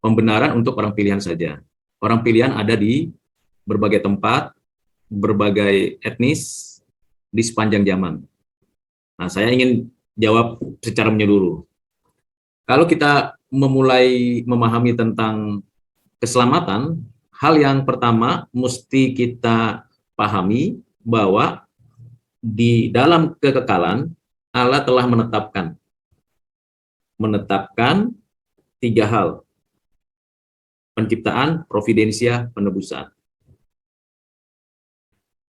pembenaran untuk orang pilihan saja. Orang pilihan ada di berbagai tempat, berbagai etnis, di sepanjang zaman. Nah, saya ingin jawab secara menyeluruh. Kalau kita memulai memahami tentang keselamatan, hal yang pertama mesti kita pahami bahwa di dalam kekekalan Allah telah menetapkan tiga hal: penciptaan, providensia, penebusan.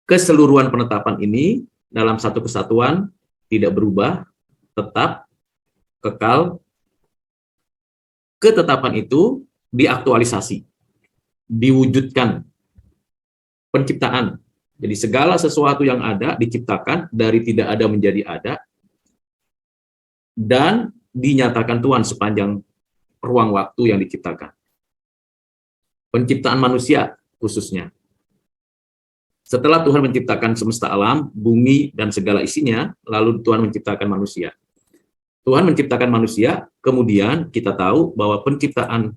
Keseluruhan penetapan ini dalam satu kesatuan tidak berubah, tetap kekal. Ketetapan itu diaktualisasi, diwujudkan. Penciptaan, jadi segala sesuatu yang ada diciptakan dari tidak ada menjadi ada, dan dinyatakan Tuhan sepanjang ruang waktu yang diciptakan. Penciptaan manusia khususnya. Setelah Tuhan menciptakan semesta alam, bumi, dan segala isinya, lalu Tuhan menciptakan manusia. Tuhan menciptakan manusia, kemudian kita tahu bahwa penciptaan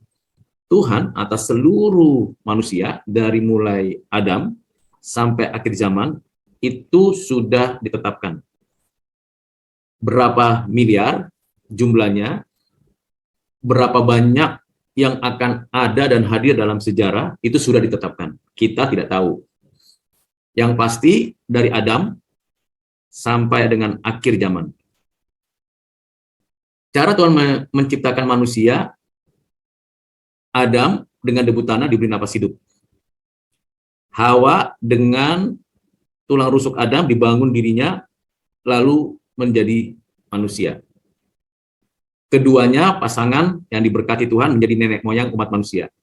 Tuhan atas seluruh manusia, dari mulai Adam sampai akhir zaman, itu sudah ditetapkan. Berapa miliar jumlahnya, berapa banyak yang akan ada dan hadir dalam sejarah, itu sudah ditetapkan. Kita tidak tahu. Yang pasti dari Adam sampai dengan akhir zaman. Cara Tuhan menciptakan manusia, Adam dengan debu tanah diberi napas hidup. Hawa dengan tulang rusuk Adam dibangun dirinya, lalu menjadi manusia. Keduanya pasangan yang diberkati Tuhan menjadi nenek moyang umat manusia.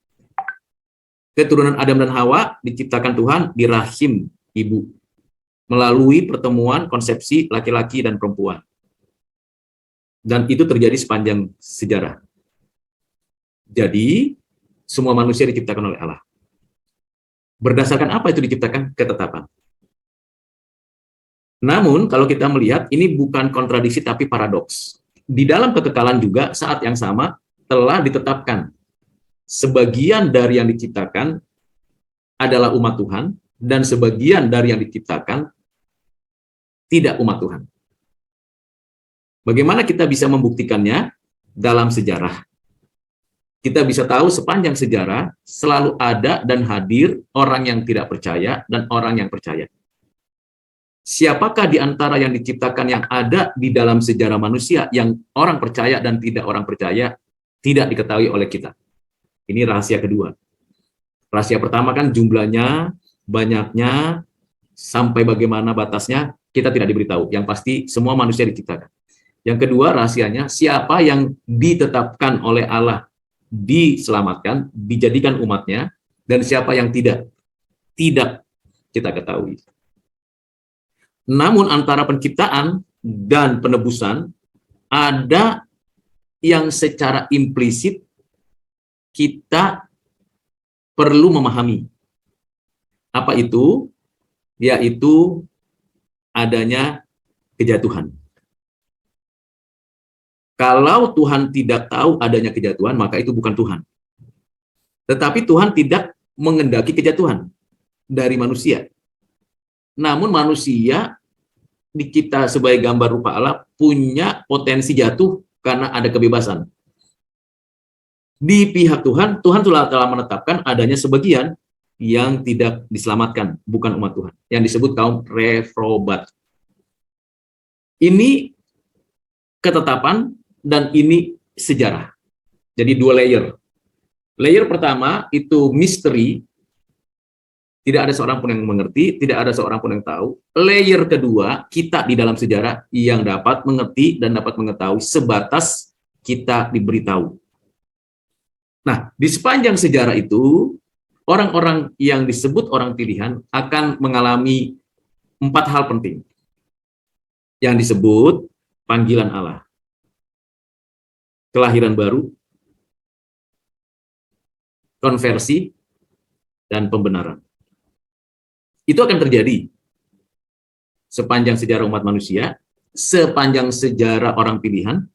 Keturunan Adam dan Hawa diciptakan Tuhan di rahim ibu, melalui pertemuan konsepsi laki-laki dan perempuan. Dan itu terjadi sepanjang sejarah. Jadi, semua manusia diciptakan oleh Allah. Berdasarkan apa itu diciptakan? Ketetapan. Namun, kalau kita melihat, ini bukan kontradiksi tapi paradoks. Di dalam kekekalan juga, saat yang sama, telah ditetapkan sebagian dari yang diciptakan adalah umat Tuhan, dan sebagian dari yang diciptakan tidak umat Tuhan. Bagaimana kita bisa membuktikannya? Dalam sejarah. Kita bisa tahu sepanjang sejarah selalu ada dan hadir orang yang tidak percaya dan orang yang percaya. Siapakah di antara yang diciptakan yang ada di dalam sejarah manusia yang orang percaya dan tidak orang percaya tidak diketahui oleh kita? Ini rahasia kedua. Rahasia pertama kan jumlahnya, banyaknya, sampai bagaimana batasnya, kita tidak diberitahu. Yang pasti semua manusia diciptakan. Yang kedua rahasianya, siapa yang ditetapkan oleh Allah diselamatkan, dijadikan umatnya, dan siapa yang tidak kita ketahui. Namun antara penciptaan dan penebusan, ada yang secara implisit kita perlu memahami. Apa itu? Yaitu adanya kejatuhan. Kalau Tuhan tidak tahu adanya kejatuhan, maka itu bukan Tuhan. Tetapi Tuhan tidak mengendaki kejatuhan dari manusia. Namun manusia di kita sebagai gambar rupa Allah punya potensi jatuh karena ada kebebasan. Di pihak Tuhan, Tuhan telah menetapkan adanya sebagian yang tidak diselamatkan, bukan umat Tuhan, yang disebut kaum reprobat. Ini ketetapan dan ini sejarah. Jadi dua layer. Layer pertama itu misteri, tidak ada seorang pun yang mengerti, tidak ada seorang pun yang tahu. Layer kedua, kita di dalam sejarah yang dapat mengerti dan dapat mengetahui sebatas kita diberitahu. Nah, di sepanjang sejarah itu, orang-orang yang disebut orang pilihan akan mengalami 4 hal penting yang disebut panggilan Allah. Kelahiran baru, konversi, dan pembenaran. Itu akan terjadi sepanjang sejarah umat manusia, sepanjang sejarah orang pilihan,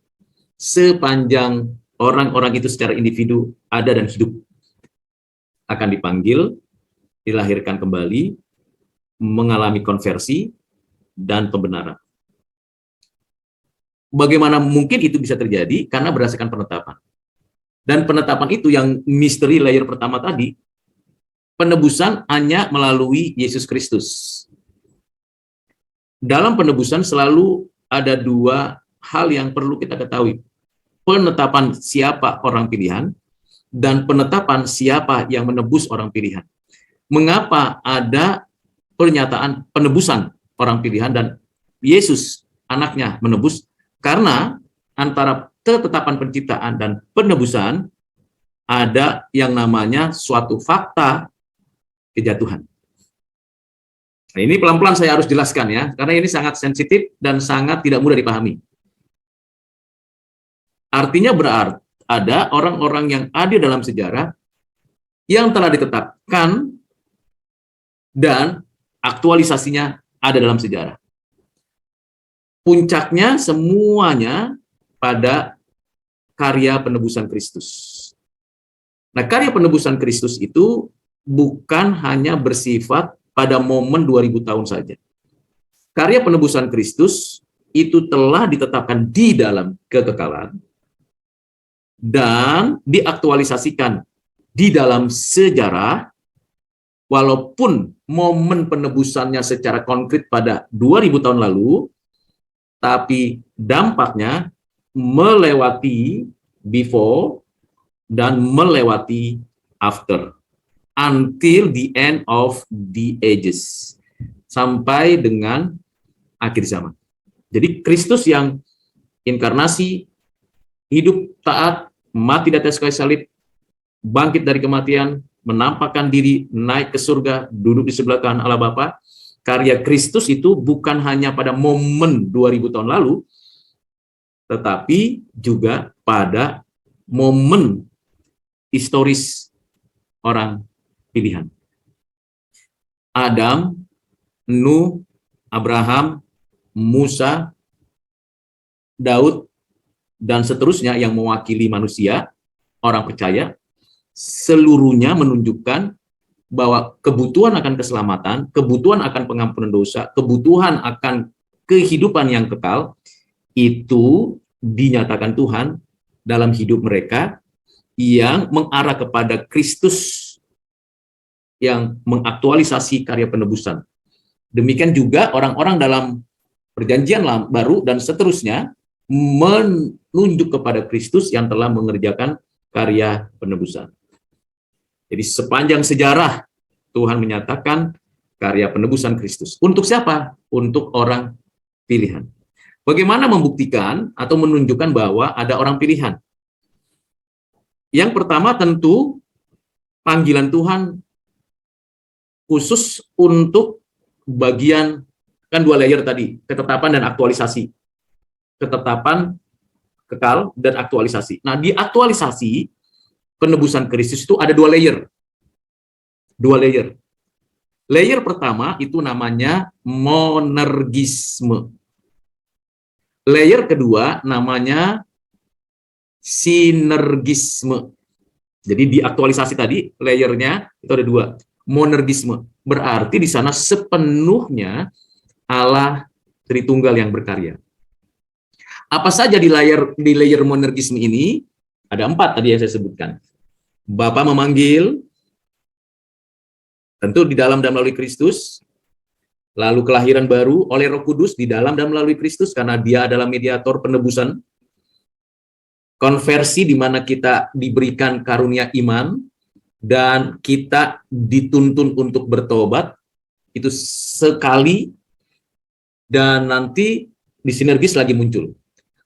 sepanjang orang-orang itu secara individu ada dan hidup, akan dipanggil, dilahirkan kembali, mengalami konversi dan pembenaran. Bagaimana mungkin itu bisa terjadi? Karena berdasarkan penetapan. Dan penetapan itu yang misteri layer pertama tadi, penebusan hanya melalui Yesus Kristus. Dalam penebusan selalu ada dua hal yang perlu kita ketahui. Penetapan siapa orang pilihan dan penetapan siapa yang menebus orang pilihan. Mengapa ada pernyataan penebusan orang pilihan dan Yesus anaknya menebus? Karena antara ketetapan penciptaan dan penebusan ada yang namanya suatu fakta kejatuhan. Nah, ini pelan-pelan saya harus jelaskan ya, karena ini sangat sensitif dan sangat tidak mudah dipahami. Artinya berarti ada orang-orang yang ada dalam sejarah yang telah ditetapkan dan aktualisasinya ada dalam sejarah. Puncaknya semuanya pada karya penebusan Kristus. Nah, karya penebusan Kristus itu bukan hanya bersifat pada momen 2000 tahun saja. Karya penebusan Kristus itu telah ditetapkan di dalam kekekalan dan diaktualisasikan di dalam sejarah, walaupun momen penebusannya secara konkret pada 2000 tahun lalu, tapi dampaknya melewati before dan melewati after, until the end of the ages, sampai dengan akhir zaman. Jadi Kristus yang inkarnasi, hidup taat, mati di atas kayu salib, bangkit dari kematian, menampakkan diri, naik ke surga, duduk di sebelah kanan Allah Bapa. Karya Kristus itu bukan hanya pada momen 2000 tahun lalu, tetapi juga pada momen historis orang pilihan. Adam, Nuh, Abraham, Musa, Daud, dan seterusnya yang mewakili manusia, orang percaya, seluruhnya menunjukkan bahwa kebutuhan akan keselamatan, kebutuhan akan pengampunan dosa, kebutuhan akan kehidupan yang kekal, itu dinyatakan Tuhan dalam hidup mereka yang mengarah kepada Kristus yang mengaktualisasi karya penebusan. Demikian juga orang-orang dalam perjanjian baru dan seterusnya menunjuk kepada Kristus yang telah mengerjakan karya penebusan. Jadi sepanjang sejarah Tuhan menyatakan karya penebusan Kristus. Untuk siapa? Untuk orang pilihan. Bagaimana membuktikan atau menunjukkan bahwa ada orang pilihan? Yang pertama tentu panggilan Tuhan khusus untuk bagian, kan dua layer tadi, ketetapan dan aktualisasi. Ketetapan kekal dan aktualisasi. Nah, di aktualisasi penebusan Kristus itu ada dua layer. Dua layer. Layer pertama itu namanya monergisme. Layer kedua namanya sinergisme. Jadi di aktualisasi tadi layernya itu ada dua. Monergisme berarti di sana sepenuhnya Allah Tritunggal yang berkarya. Apa saja di layer monergisme ini? Ada 4 tadi yang saya sebutkan. Bapa memanggil, tentu di dalam dan melalui Kristus. Lalu kelahiran baru oleh Roh Kudus di dalam dan melalui Kristus, karena Dia adalah mediator penebusan. Konversi di mana kita diberikan karunia iman, dan kita dituntun untuk bertobat, itu sekali, dan nanti di sinergis lagi muncul.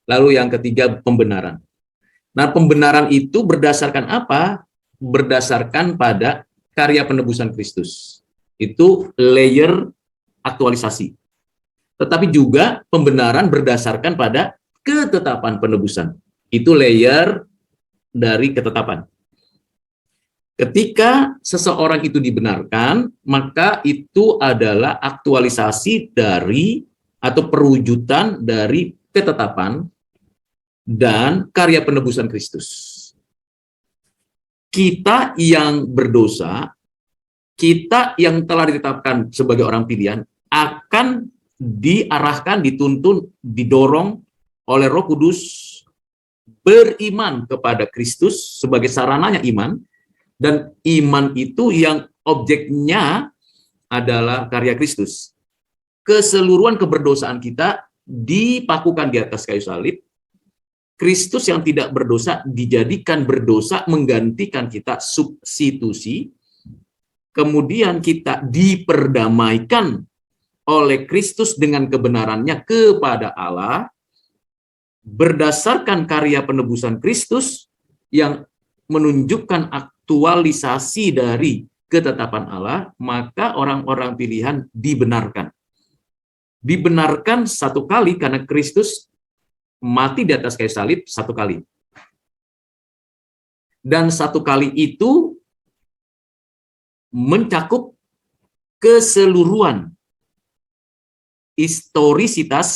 Lalu yang ketiga, pembenaran. Nah, pembenaran itu berdasarkan apa? Berdasarkan pada karya penebusan Kristus. Itu layer aktualisasi. Tetapi juga pembenaran berdasarkan pada ketetapan penebusan. Itu layer dari ketetapan. Ketika seseorang itu dibenarkan, maka itu adalah aktualisasi dari atau perwujudan dari ketetapan dan karya penebusan Kristus. Kita yang berdosa, kita yang telah ditetapkan sebagai orang pilihan, akan diarahkan, dituntun, didorong oleh Roh Kudus beriman kepada Kristus sebagai sarananya iman, dan iman itu yang objeknya adalah karya Kristus. Keseluruhan keberdosaan kita dipakukan di atas kayu salib. Kristus yang tidak berdosa dijadikan berdosa, menggantikan kita, substitusi. Kemudian kita diperdamaikan oleh Kristus dengan kebenarannya kepada Allah, berdasarkan karya penebusan Kristus yang menunjukkan aktualisasi dari ketetapan Allah, maka orang-orang pilihan dibenarkan. Dibenarkan satu kali karena Kristus mati di atas kayu salib satu kali. Dan satu kali itu mencakup keseluruhan historisitas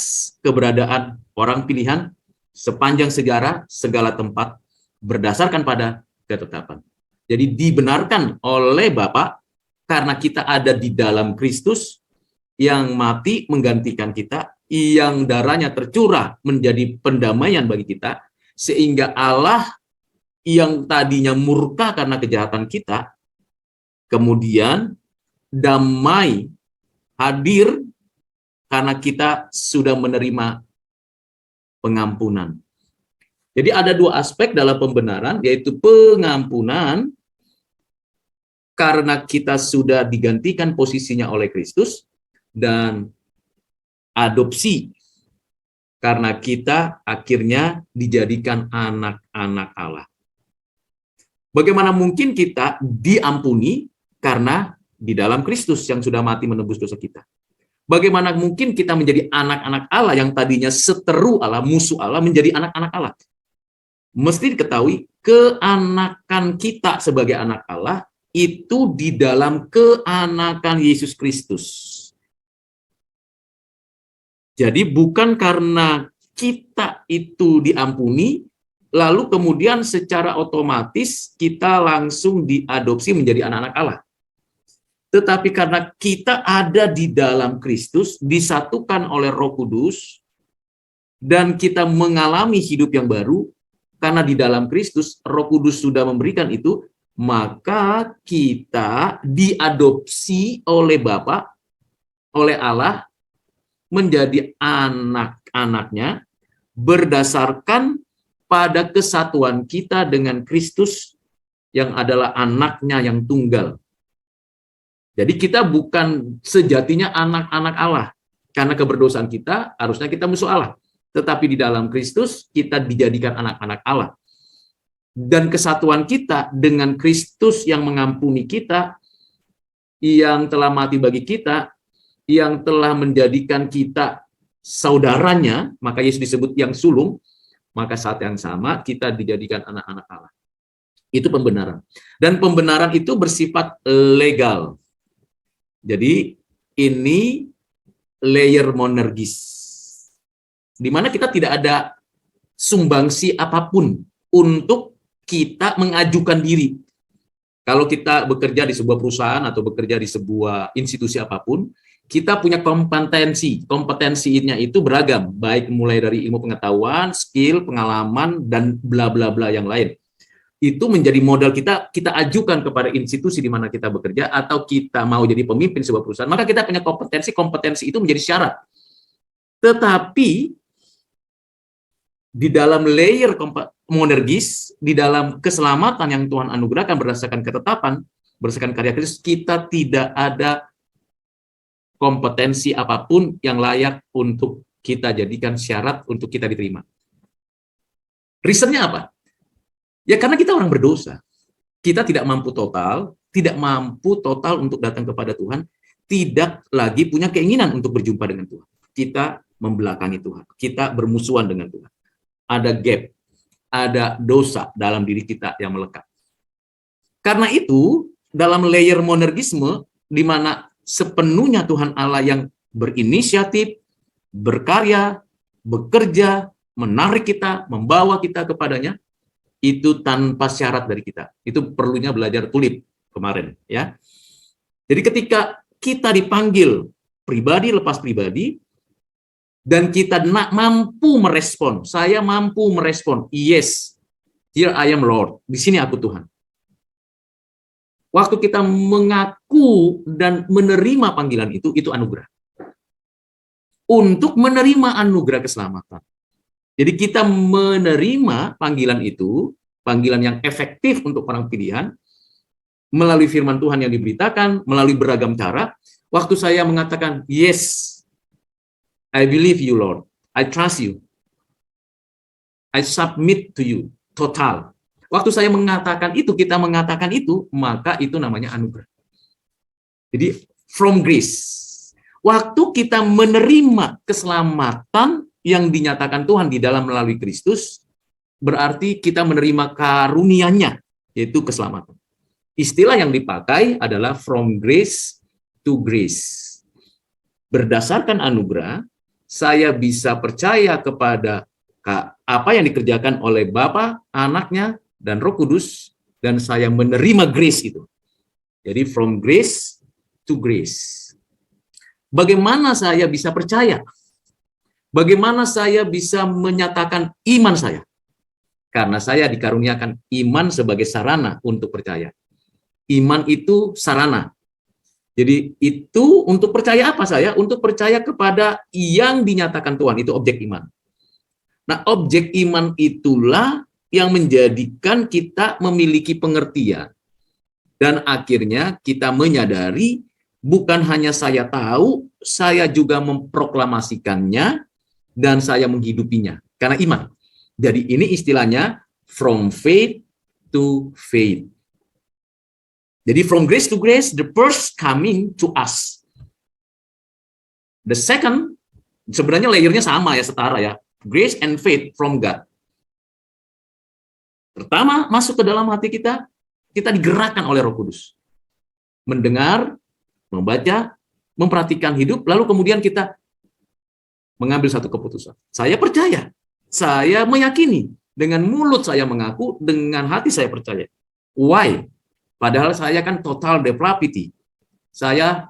keberadaan orang pilihan sepanjang sejarah, segala tempat, berdasarkan pada ketetapan. Jadi dibenarkan oleh Bapa karena kita ada di dalam Kristus yang mati menggantikan kita, yang darahnya tercurah menjadi pendamaian bagi kita, sehingga Allah yang tadinya murka karena kejahatan kita, kemudian damai hadir karena kita sudah menerima pengampunan. Jadi ada dua aspek dalam pembenaran, yaitu pengampunan karena kita sudah digantikan posisinya oleh Kristus, dan adopsi karena kita akhirnya dijadikan anak-anak Allah. Bagaimana mungkin kita diampuni karena di dalam Kristus yang sudah mati menebus dosa kita? Bagaimana mungkin kita menjadi anak-anak Allah yang tadinya seteru Allah, musuh Allah, menjadi anak-anak Allah? Mesti diketahui, keanakan kita sebagai anak Allah itu di dalam keanakan Yesus Kristus. Jadi bukan karena kita itu diampuni, lalu kemudian secara otomatis kita langsung diadopsi menjadi anak-anak Allah. Tetapi karena kita ada di dalam Kristus, disatukan oleh Roh Kudus, dan kita mengalami hidup yang baru, karena di dalam Kristus, Roh Kudus sudah memberikan itu, maka kita diadopsi oleh Bapa, oleh Allah, menjadi anak-anaknya berdasarkan pada kesatuan kita dengan Kristus yang adalah anaknya yang tunggal. Jadi kita bukan sejatinya anak-anak Allah. Karena keberdosaan kita, harusnya kita musuh Allah. Tetapi di dalam Kristus, kita dijadikan anak-anak Allah. Dan kesatuan kita dengan Kristus yang mengampuni kita, yang telah mati bagi kita, yang telah menjadikan kita saudaranya, maka Yesus disebut yang sulung, maka saat yang sama kita dijadikan anak-anak Allah. Itu pembenaran. Dan pembenaran itu bersifat legal. Jadi ini layer monergis, di mana kita tidak ada sumbangsi apapun untuk kita mengajukan diri. Kalau kita bekerja di sebuah perusahaan atau bekerja di sebuah institusi apapun, kita punya kompetensi. Kompetensinya itu beragam, baik mulai dari ilmu pengetahuan, skill, pengalaman, dan bla bla bla yang lain. Itu menjadi modal kita ajukan kepada institusi di mana kita bekerja, atau kita mau jadi pemimpin sebuah perusahaan, maka kita punya kompetensi itu menjadi syarat. Tetapi di dalam layer monergis, di dalam keselamatan yang Tuhan anugerahkan berdasarkan ketetapan, berdasarkan karya Kristus, kita tidak ada kompetensi apapun yang layak untuk kita jadikan syarat untuk kita diterima. Reasonnya apa? Ya karena kita orang berdosa. Kita tidak mampu total untuk datang kepada Tuhan, tidak lagi punya keinginan untuk berjumpa dengan Tuhan. Kita membelakangi Tuhan, kita bermusuhan dengan Tuhan. Ada gap, ada dosa dalam diri kita yang melekat. Karena itu, dalam layer monergisme, di mana sepenuhnya Tuhan Allah yang berinisiatif, berkarya, bekerja, menarik kita, membawa kita kepadanya, itu tanpa syarat dari kita. Itu perlunya belajar tulip kemarin, ya. Jadi ketika kita dipanggil pribadi lepas pribadi, dan kita mampu merespon, saya mampu merespon, yes, here I am Lord, di sini aku Tuhan. Waktu kita mengaku dan menerima panggilan itu anugerah. Untuk menerima anugerah keselamatan. Jadi kita menerima panggilan itu, panggilan yang efektif untuk orang pilihan, melalui firman Tuhan yang diberitakan, melalui beragam cara. Waktu saya mengatakan, yes, I believe you, Lord. I trust you. I submit to you. Total. Waktu saya mengatakan itu, kita mengatakan itu, maka itu namanya anugerah. Jadi, from grace. Waktu kita menerima keselamatan yang dinyatakan Tuhan di dalam melalui Kristus, berarti kita menerima karunia-Nya, yaitu keselamatan. Istilah yang dipakai adalah from grace to grace. Berdasarkan anugerah, saya bisa percaya kepada apa yang dikerjakan oleh Bapa, Anaknya, dan Roh Kudus, dan saya menerima grace itu. Jadi from grace to grace. Bagaimana saya bisa percaya? Bagaimana saya bisa menyatakan iman saya? Karena saya dikaruniakan iman sebagai sarana untuk percaya. Iman itu sarana. Jadi itu untuk percaya apa saya? Untuk percaya kepada yang dinyatakan Tuhan, itu objek iman. Nah, objek iman itulah yang menjadikan kita memiliki pengertian. Dan akhirnya kita menyadari bukan hanya saya tahu, saya juga memproklamasikannya dan saya menghidupinya. Karena iman. Jadi ini istilahnya from faith to faith. Jadi from grace to grace, the first coming to us. The second, sebenarnya layernya sama ya, setara ya. Grace and faith from God. Pertama, masuk ke dalam hati kita digerakkan oleh Roh Kudus. Mendengar, membaca, memperhatikan hidup, lalu kemudian kita mengambil satu keputusan. Saya percaya, saya meyakini, dengan mulut saya mengaku, dengan hati saya percaya. Why? Padahal saya kan total depravity. Saya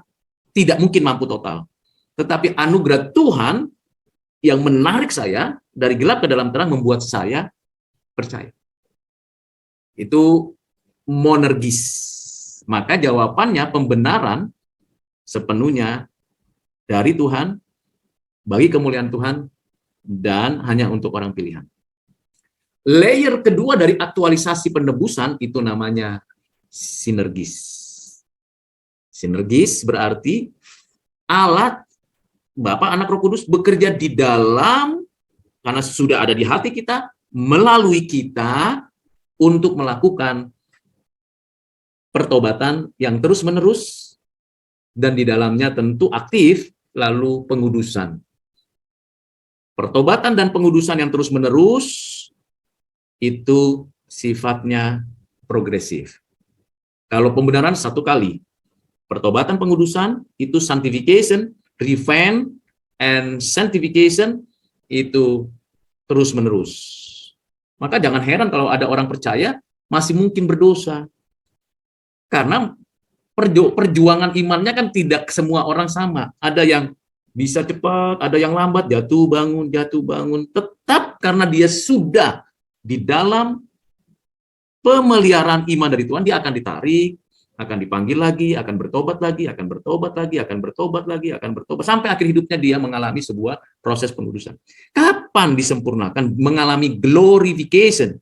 tidak mungkin mampu total. Tetapi anugerah Tuhan yang menarik saya dari gelap ke dalam terang membuat saya percaya. Itu monergis. Maka jawabannya pembenaran sepenuhnya dari Tuhan, bagi kemuliaan Tuhan, dan hanya untuk orang pilihan. Layer kedua dari aktualisasi penebusan itu namanya sinergis. Sinergis berarti alat Bapa, Anak, Roh Kudus bekerja di dalam, karena sudah ada di hati kita, melalui kita untuk melakukan pertobatan yang terus-menerus, dan di dalamnya tentu aktif, lalu pengudusan. Pertobatan dan pengudusan yang terus-menerus itu sifatnya progresif. Kalau pembenaran satu kali, pertobatan pengudusan itu sanctification, repent, and sanctification itu terus-menerus. Maka jangan heran kalau ada orang percaya masih mungkin berdosa. Karena perjuangan imannya kan tidak semua orang sama. Ada yang bisa cepat, ada yang lambat, jatuh bangun. Tetap karena dia sudah di dalam pemeliharaan iman dari Tuhan, dia akan ditarik, akan dipanggil lagi, akan bertobat lagi, sampai akhir hidupnya dia mengalami sebuah proses pengudusan. Kapan disempurnakan? Mengalami glorification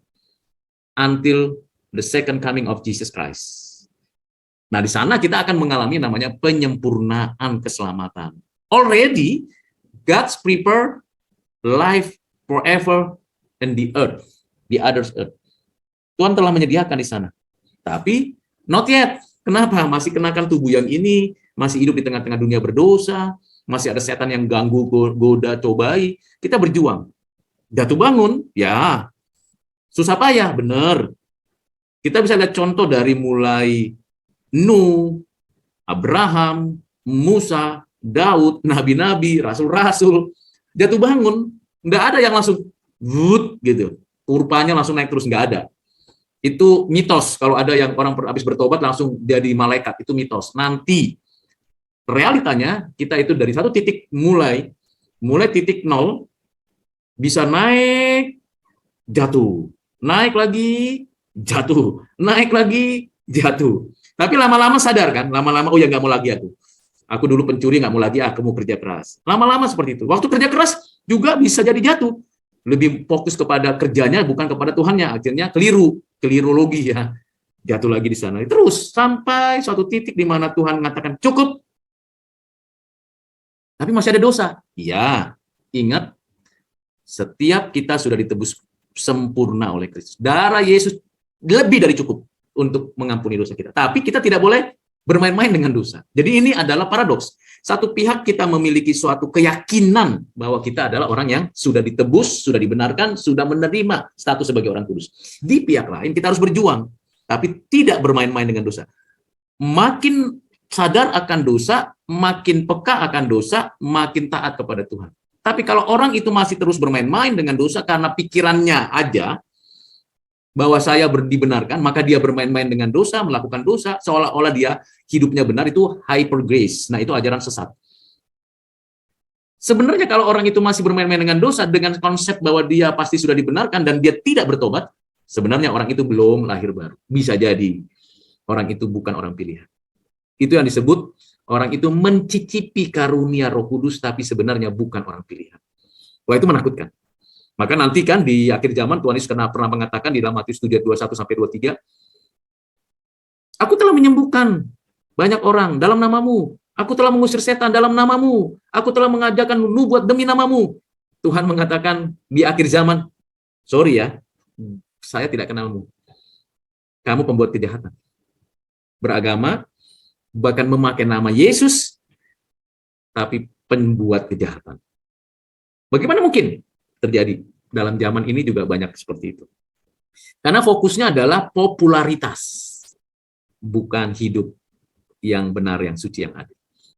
until the second coming of Jesus Christ. Nah, di sana kita akan mengalami namanya penyempurnaan keselamatan. Already, God's prepare life forever in the earth, the other's earth. Tuhan telah menyediakan di sana. Tapi, not yet. Kenapa? Masih kenakan tubuh yang ini, masih hidup di tengah-tengah dunia berdosa, masih ada setan yang ganggu, goda, cobai. Kita berjuang. Jatuh bangun, ya. Susah payah, benar. Kita bisa lihat contoh dari mulai Nuh, Abraham, Musa, Daud, nabi-nabi, rasul-rasul. Jatuh bangun. Nggak ada yang langsung gitu. Kurvanya langsung naik terus, nggak ada. Itu mitos. Kalau ada yang orang habis bertobat langsung jadi malaikat, itu mitos. Nanti realitanya kita itu dari satu titik mulai titik nol bisa naik, jatuh, naik lagi, jatuh, naik lagi, jatuh. Tapi lama-lama sadar kan, lama-lama oh ya nggak mau lagi aku. Aku dulu pencuri, nggak mau lagi, aku mau kerja keras. Lama-lama seperti itu. Waktu kerja keras juga bisa jadi jatuh. Lebih fokus kepada kerjanya, bukan kepada Tuhannya. Akhirnya kelirologi ya. Jatuh lagi di sana. Terus sampai suatu titik di mana Tuhan mengatakan cukup. Tapi masih ada dosa. Ya, ingat, setiap kita sudah ditebus sempurna oleh Kristus. Darah Yesus lebih dari cukup untuk mengampuni dosa kita. Tapi kita tidak boleh bermain-main dengan dosa. Jadi ini adalah paradoks. Satu pihak kita memiliki suatu keyakinan bahwa kita adalah orang yang sudah ditebus, sudah dibenarkan, sudah menerima status sebagai orang kudus. Di pihak lain kita harus berjuang, tapi tidak bermain-main dengan dosa. Makin sadar akan dosa, makin peka akan dosa, makin taat kepada Tuhan. Tapi kalau orang itu masih terus bermain-main dengan dosa karena pikirannya aja, bahwa saya dibenarkan, maka dia bermain-main dengan dosa, melakukan dosa, seolah-olah dia hidupnya benar, itu hyper grace. Nah, itu ajaran sesat. Sebenarnya kalau orang itu masih bermain-main dengan dosa, dengan konsep bahwa dia pasti sudah dibenarkan dan dia tidak bertobat, sebenarnya orang itu belum lahir baru. Bisa jadi orang itu bukan orang pilihan. Itu yang disebut orang itu mencicipi karunia Roh Kudus, tapi sebenarnya bukan orang pilihan. Wah, itu menakutkan. Maka nanti kan di akhir zaman Tuhan Yesus pernah mengatakan di dalam Matius 7:21-23, aku telah menyembuhkan banyak orang dalam namamu, aku telah mengusir setan dalam namamu, aku telah mengajarkan nubuat demi namamu. Tuhan mengatakan di akhir zaman, sorry ya, saya tidak kenalmu. Kamu pembuat kejahatan. Beragama, bahkan memakai nama Yesus, tapi pembuat kejahatan. Bagaimana mungkin terjadi? Dalam zaman ini juga banyak seperti itu. Karena fokusnya adalah popularitas, bukan hidup yang benar, yang suci, yang adil.